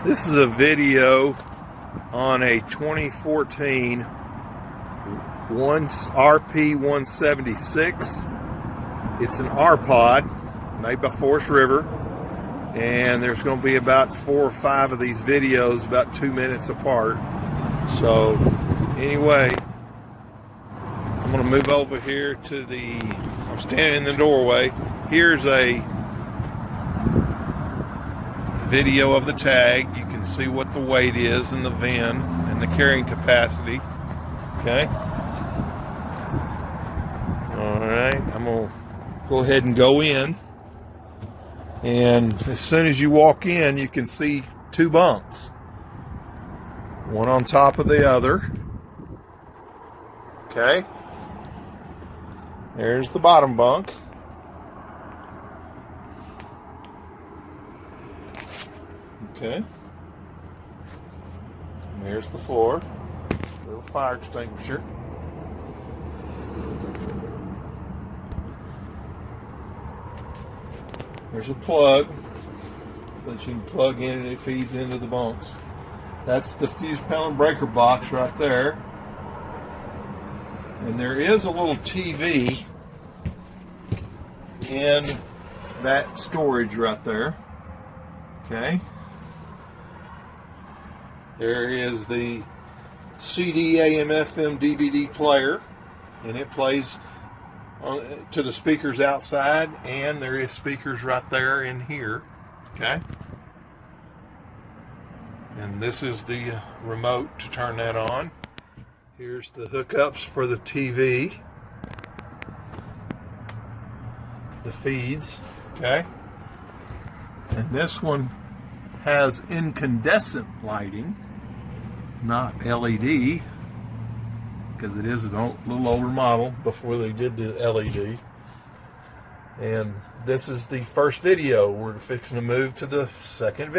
This is a video on a 2014 RP176. It's an R-Pod made by Forest River, and there's going to be about 4 or 5 of these videos about 2 minutes apart. So anyway, I'm going to move over here to I'm standing in the doorway. Here's a video of the tag. You can see what the weight is and the VIN and the carrying capacity. Okay. Alright, I'm going to go ahead and go in. And as soon as you walk in, you can see 2 bunks. One on top of the other. Okay. There's the bottom bunk. Okay. And there's the floor. Little fire extinguisher. There's a plug so that you can plug in and it feeds into the bunks. That's the fuse panel and breaker box right there. And there is a little TV in that storage right there. Okay. There is the CD, AM, FM, DVD player, and it plays to the speakers outside, and there is speakers right there in here. Okay. And this is the remote to turn that on. Here's the hookups for the TV, the feeds. Okay. And this one has incandescent lighting, not LED, because it is a little older model before they did the LED. And this is the first video. We're fixing to move to the second video.